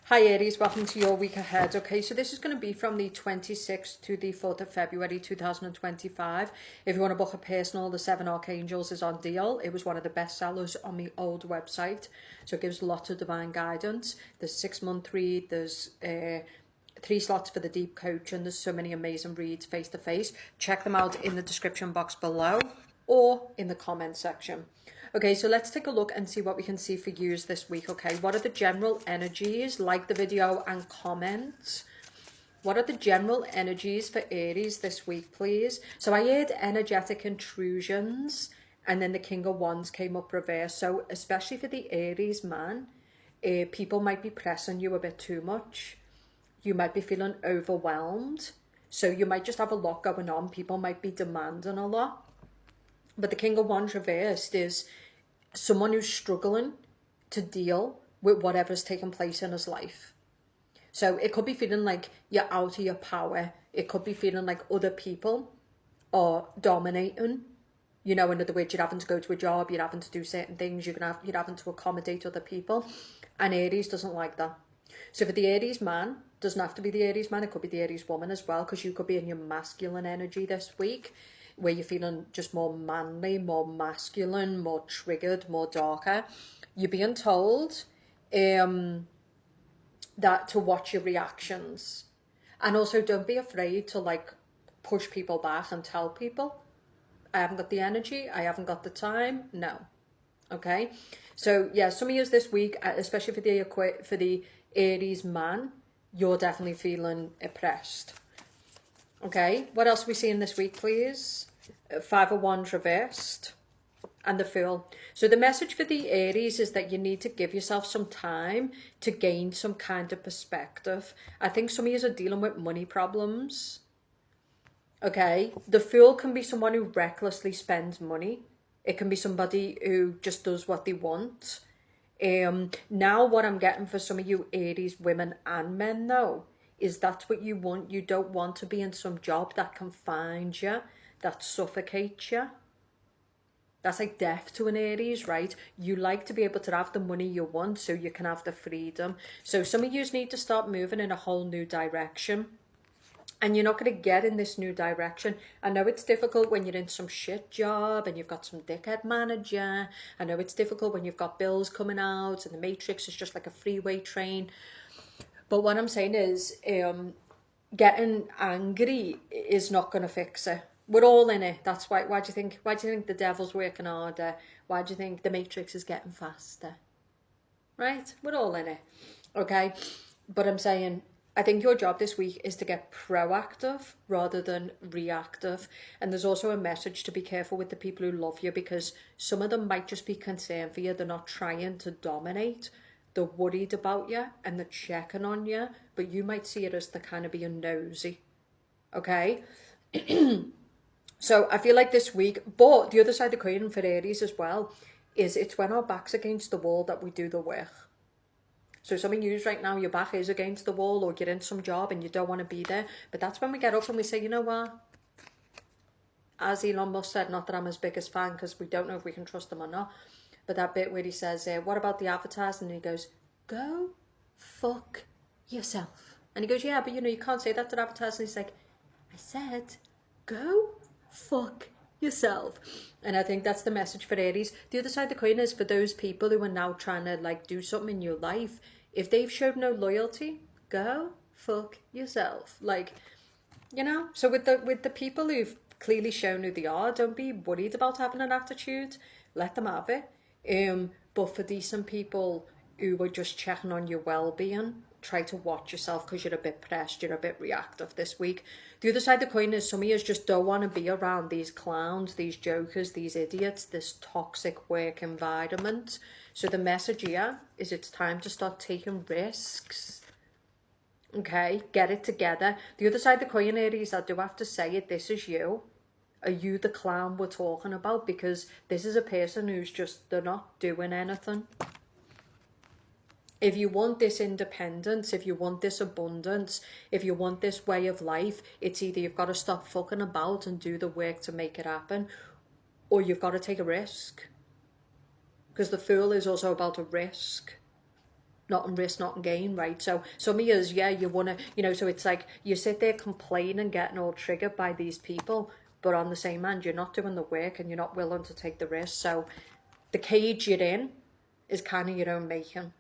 Hi Aries, welcome to your week ahead. Okay, so this is going to be from the 26th to the 4th of February 2025. If you want to book a personal, the Seven Archangels is on deal. It was one of the best sellers on the old website, so it gives lots of divine guidance. There's 6-month read, there's 3 slots for the deep coach, and there's so many amazing reads face to face. Check them out in the description box below or in the comment section. Okay, so let's take a look and see what we can see for yous this week. Okay, what are the general energies? Like the video and comment. What are the general energies for Aries this week, please? So I heard energetic intrusions, and then the King of Wands came up reverse. So especially for the Aries man, people might be pressing you a bit too much. You might be feeling overwhelmed. So you might just have a lot going on. People might be demanding a lot. But the King of Wands reversed is someone who's struggling to deal with whatever's taking place in his life. So it could be feeling like you're out of your power. It could be feeling like other people are dominating. You know, in other words, you're having to go to a job, you're having to do certain things, you're having to accommodate other people. And Aries doesn't like that. So for the Aries man, doesn't have to be the Aries man, it could be the Aries woman as well, because you could be in your masculine energy this week, where you're feeling just more manly, more masculine, more triggered, more darker. You're being told that to watch your reactions. And also don't be afraid to like push people back and tell people, I haven't got the energy, I haven't got the time. No. Okay. So yeah, some of you this week, especially for the Aries man, you're definitely feeling oppressed. Okay, what else are we seeing this week, please? 5 of Wands reversed and the Fool. So the message for the Aries is that you need to give yourself some time to gain some kind of perspective. I think some of you are dealing with money problems. Okay, the Fool can be someone who recklessly spends money. It can be somebody who just does what they want. Now what I'm getting for some of you Aries women and men though, is that's what you want. You don't want to be in some job that confines you, that suffocates you. That's like death to an Aries, right? You like to be able to have the money you want so you can have the freedom. So some of you need to start moving in a whole new direction. And you're not going to get in this new direction. I know it's difficult when you're in some shit job and you've got some dickhead manager. I know it's difficult when you've got bills coming out and the matrix is just like a freeway train. But what I'm saying is, getting angry is not going to fix it. We're all in it. That's why. Why do you think the devil's working harder? Why do you think the matrix is getting faster? Right? We're all in it. Okay? But I'm saying, I think your job this week is to get proactive rather than reactive. And there's also a message to be careful with the people who love you, because some of them might just be concerned for you. They're not trying to dominate. They're worried about you and they're checking on you, but you might see it as the kind of being nosy. Okay? So I feel like this week, but the other side of the coin for Aries as well, is it's when our back's against the wall that we do the work. So some of you right now, your back is against the wall, or you're in some job and you don't want to be there. But that's when we get up and we say, you know what? As Elon Musk said, not that I'm his biggest fan because we don't know if we can trust him or not. But that bit where he says, what about the avatars? And he goes, go fuck yourself. And he goes, yeah, but you can't say that to avatars. And he's like, I said, go fuck yourself. And I think that's the message for Aries. The other side of the coin is for those people who are now trying to like do something in your life. If they've showed no loyalty, go fuck yourself. Like, so with the people who've clearly shown who they are, don't be worried about having an attitude. Let them have it. But for decent people who are just checking on your well-being, try to watch yourself because you're a bit pressed, you're a bit reactive this week. The other side of the coin is some of you just don't want to be around these clowns, these jokers, these idiots, this toxic work environment. So the message here is it's time to start taking risks. Okay, get it together. The other side of the coin, Aries, I do have to say it, this is you. Are you the clown we're talking about? Because this is a person who's just, they're not doing anything. If you want this independence, if you want this abundance, if you want this way of life, it's either you've got to stop fucking about and do the work to make it happen, or you've got to take a risk. Because the Fool is also about a risk. nothing risk, nothing gain, right? So some of yous, yeah, you want to, you know, so it's like you sit there complaining, getting all triggered by these people, but on the same hand, you're not doing the work and you're not willing to take the risk. So the cage you're in is kind of your own making.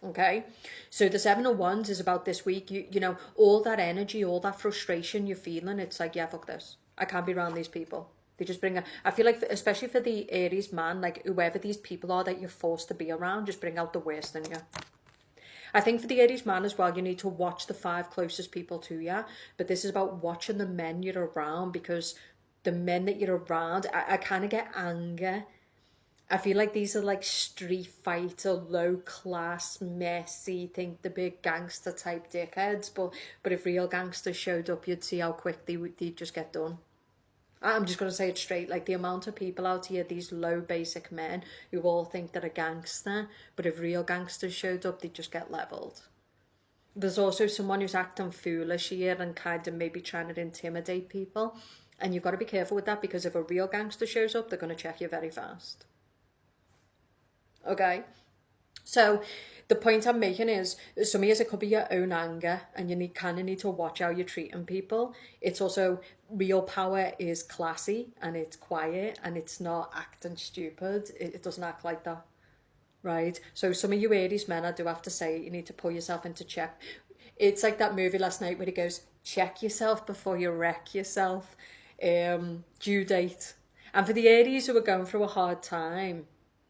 Okay, so the Seven of Wands is about this week. You know, all that energy, all that frustration you're feeling, it's like, yeah, fuck this. I can't be around these people. They just bring I feel like, especially for the Aries man, like whoever these people are that you're forced to be around, just bring out the worst in you. I think for the Aries man as well, you need to watch the 5 closest people to you. But this is about watching the men you're around, because the men that you're around, I kind of get anger. I feel like these are like street fighter, low class, messy, think the big gangster type dickheads. But if real gangsters showed up, you'd see how quick they'd just get done. I'm just going to say it straight, like the amount of people out here, these low basic men who all think they're a gangster, but if real gangsters showed up, they'd just get levelled. There's also someone who's acting foolish here and kind of maybe trying to intimidate people. And you've got to be careful with that, because if a real gangster shows up, they're going to check you very fast. Okay, so the point I'm making is, some of you, it could be your own anger, and you kind of need to watch how you're treating people. It's also, real power is classy and it's quiet and it's not acting stupid. It doesn't act like that, right? So some of you Aries men, I do have to say, you need to pull yourself into check. It's like that movie last night where he goes, check yourself before you wreck yourself. Due date. And for the Aries who are going through a hard time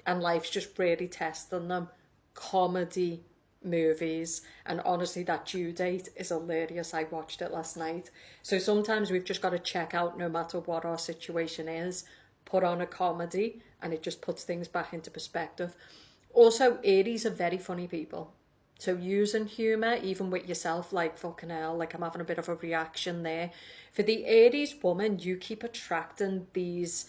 and life's just really testing them, comedy movies, and honestly that Due Date is hilarious. I watched it last night. So sometimes we've just got to check out, no matter what our situation is, put on a comedy, and it just puts things back into perspective. Also, Aries are very funny people, so using humour even with yourself, like fucking hell, like I'm having a bit of a reaction there. For the Aries woman, you keep attracting these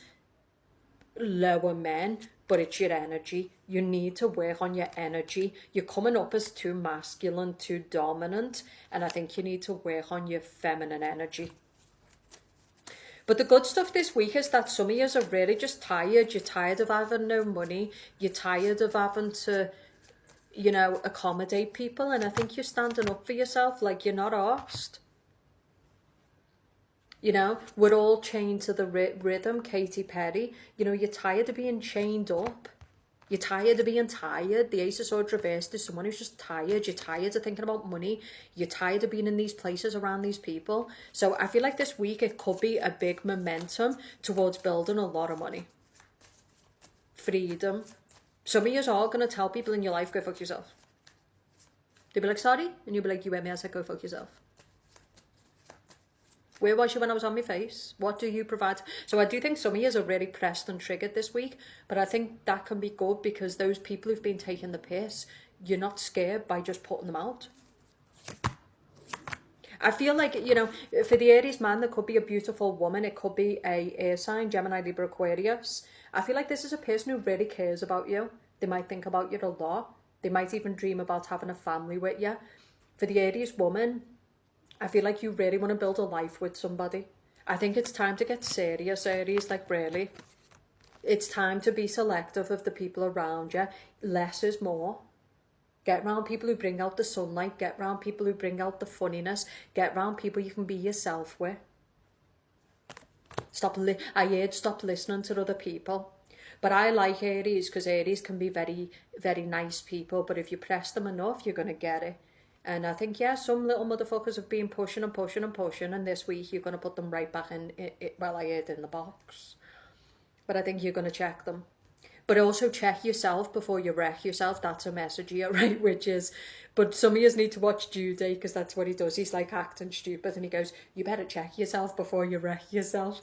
lower men, but it's your energy. You need to work on your energy. You're coming up as too masculine, too dominant, and I think you need to work on your feminine energy. But the good stuff this week is that some of you are really just tired. You're tired of having no money. You're tired of having to, you know, accommodate people, and I think you're standing up for yourself, like you're not arsed. You know, we're all chained to the rhythm, Katy Perry. You know, you're tired of being chained up. You're tired of being tired. The Ace of Swords reversed is someone who's just tired. You're tired of thinking about money. You're tired of being in these places around these people. So I feel like this week it could be a big momentum towards building a lot of money. Freedom. Some of you are all going to tell people in your life, go fuck yourself. They'll be like, sorry? And you'll be like, you heard me, I said go fuck yourself. Where was you when I was on my face? What do you provide? So I do think some of you are really pressed and triggered this week, but I think that can be good, because those people who've been taking the piss, you're not scared by just putting them out. I feel like, you know, for the Aries man, there could be a beautiful woman. It could be a air sign, Gemini, Libra, Aquarius. I feel like this is a person who really cares about you. They might think about you a lot. They might even dream about having a family with you. For the Aries woman, I feel like you really want to build a life with somebody. I think it's time to get serious, Aries, like really. It's time to be selective of the people around you. Less is more. Get around people who bring out the sunlight. Get around people who bring out the funniness. Get around people you can be yourself with. Stop listening to other people. But I like Aries, because Aries can be very, very nice people. But if you press them enough, you're going to get it. And I think, yeah, some little motherfuckers have been pushing and pushing and pushing, and this week you're going to put them right back in, well, I heard in the box. But I think you're going to check them. But also check yourself before you wreck yourself. That's a message here, right? Which is, but some of you need to watch Due Date, because that's what he does. He's like acting stupid, and he goes, you better check yourself before you wreck yourself.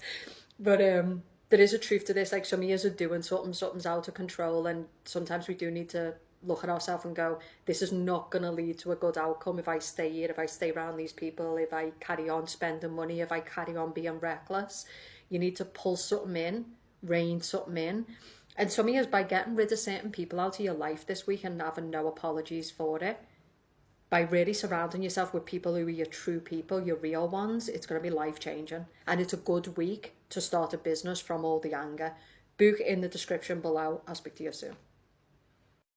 But there is a truth to this. Like, some of you are doing something's out of control, and sometimes we do need to look at ourselves and go, this is not going to lead to a good outcome if I stay here, if I stay around these people, if I carry on spending money, if I carry on being reckless. You need to pull something in, rein something in. And some of you, by getting rid of certain people out of your life this week and having no apologies for it, by really surrounding yourself with people who are your true people, your real ones, it's going to be life-changing. And it's a good week to start a business from all the anger. Book in the description below. I'll speak to you soon.